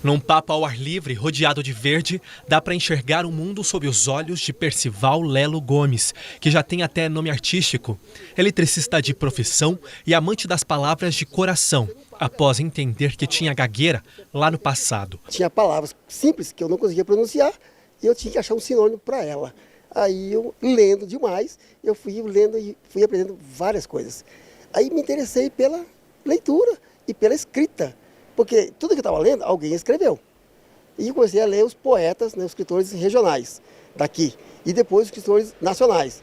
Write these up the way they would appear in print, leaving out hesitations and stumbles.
Num papo ao ar livre, rodeado de verde, dá para enxergar o mundo sob os olhos de Percival Lelo Gomes, que já tem até nome artístico. Eletricista de profissão e amante das palavras de coração, após entender que tinha gagueira lá no passado. Tinha palavras simples que eu não conseguia pronunciar e eu tinha que achar um sinônimo para ela. Aí eu, lendo demais, eu fui lendo e fui aprendendo várias coisas. Aí me interessei pela leitura e pela escrita. Porque tudo que eu estava lendo, alguém escreveu. E eu comecei a ler os poetas, né, os escritores regionais daqui. E depois os escritores nacionais.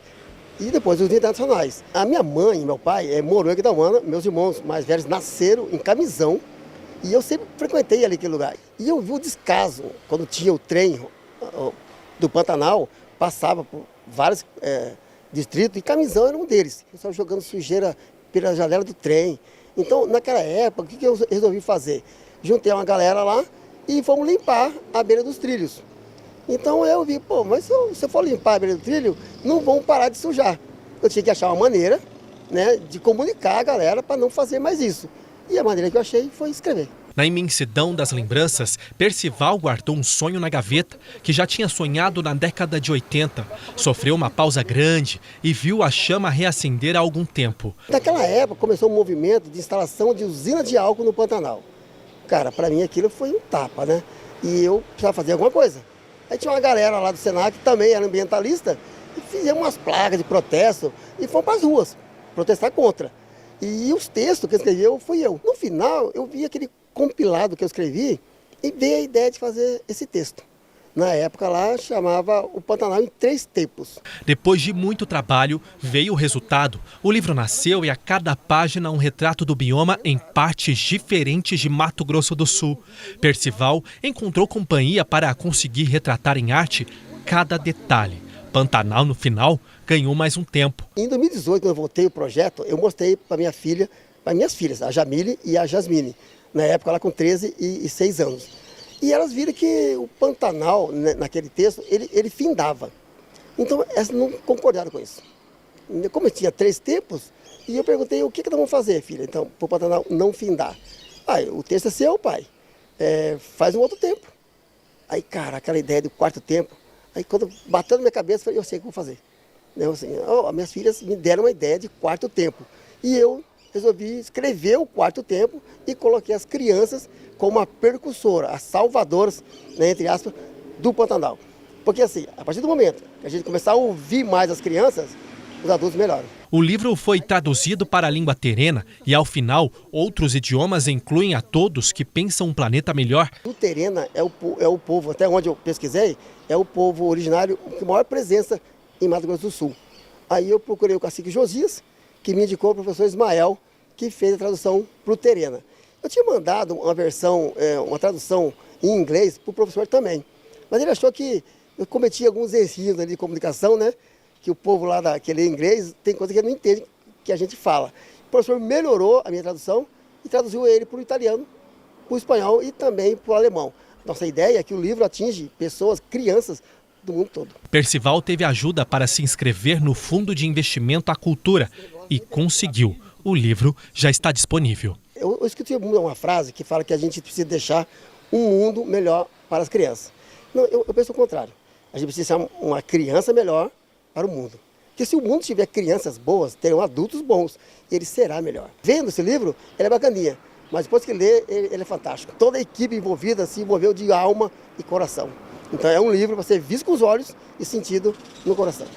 E depois os internacionais. A minha mãe e meu pai moram em Aquidauana. Meus irmãos mais velhos nasceram em Camisão. E eu sempre frequentei ali aquele lugar. E eu vi o descaso, quando tinha o trem do Pantanal, passava por vários distritos, e Camisão era um deles. O pessoal jogando sujeira pela janela do trem. Então, naquela época, o que eu resolvi fazer? Juntei uma galera lá e fomos limpar a beira dos trilhos. Então eu vi, pô, mas se eu for limpar a beira do trilho, não vão parar de sujar. Eu tinha que achar uma maneira, né, de comunicar a galera para não fazer mais isso. E a maneira que eu achei foi escrever. Na imensidão das lembranças, Percival guardou um sonho na gaveta que já tinha sonhado na década de 80. Sofreu uma pausa grande e viu a chama reacender há algum tempo. Naquela época começou um movimento de instalação de usina de álcool no Pantanal. Cara, para mim aquilo foi um tapa, né? E eu precisava fazer alguma coisa. Aí tinha uma galera lá do Senac que também era ambientalista e fizemos umas plagas de protesto e fomos para as ruas protestar contra. E os textos que escreveu fui eu. No final, eu vi aquele compilado que eu escrevi e veio a ideia de fazer esse texto. Na época lá, chamava O Pantanal em 3 tempos. Depois de muito trabalho, veio o resultado. O livro nasceu e a cada página um retrato do bioma em partes diferentes de Mato Grosso do Sul. Percival encontrou companhia para conseguir retratar em arte cada detalhe. Pantanal, no final, ganhou mais um tempo. Em 2018, quando eu voltei o projeto, eu mostrei para minha filha, para minhas filhas, a Jamile e a Jasmine. Na época, ela com 13 e 6 anos. E elas viram que o Pantanal, né, naquele texto, ele findava. Então, elas não concordaram com isso. Como eu tinha 3 tempos, e eu perguntei, o que nós vamos fazer, filha, então, para o Pantanal não findar? O texto é seu, pai. Faz um outro tempo. Aí, cara, aquela ideia do 4º tempo, aí quando bateu na minha cabeça, eu falei, eu sei o que vou fazer. Eu, assim, minhas filhas me deram uma ideia de 4º tempo. E eu resolvi escrever o 4º tempo e coloquei as crianças como a percussora, as salvadoras, né, entre aspas, do Pantanal. Porque assim, a partir do momento que a gente começar a ouvir mais as crianças, os adultos melhoram. O livro foi traduzido para a língua terena e, ao final, outros idiomas incluem a todos que pensam um planeta melhor. O terena é o povo, até onde eu pesquisei, é o povo originário com maior presença em Mato Grosso do Sul. Aí eu procurei o cacique Josias, que me indicou o professor Ismael, que fez a tradução para o terena. Eu tinha mandado uma versão, uma tradução em inglês para o professor também, mas ele achou que eu cometi alguns erros ali de comunicação, né? Que o povo lá que lê inglês tem coisa que ele não entende que a gente fala. O professor melhorou a minha tradução e traduziu ele para o italiano, para o espanhol e também para o alemão. Nossa ideia é que o livro atinge pessoas, crianças do mundo todo. Percival teve ajuda para se inscrever no Fundo de Investimento à Cultura e conseguiu. O livro já está disponível. Eu escutei uma frase que fala que a gente precisa deixar um mundo melhor para as crianças. Não, eu penso o contrário. A gente precisa deixar uma criança melhor para o mundo. Porque se o mundo tiver crianças boas, terão adultos bons, ele será melhor. Vendo esse livro, ele é bacaninha, mas depois que lê, ele é fantástico. Toda a equipe envolvida se envolveu de alma e coração. Então é um livro para ser visto com os olhos e sentido no coração.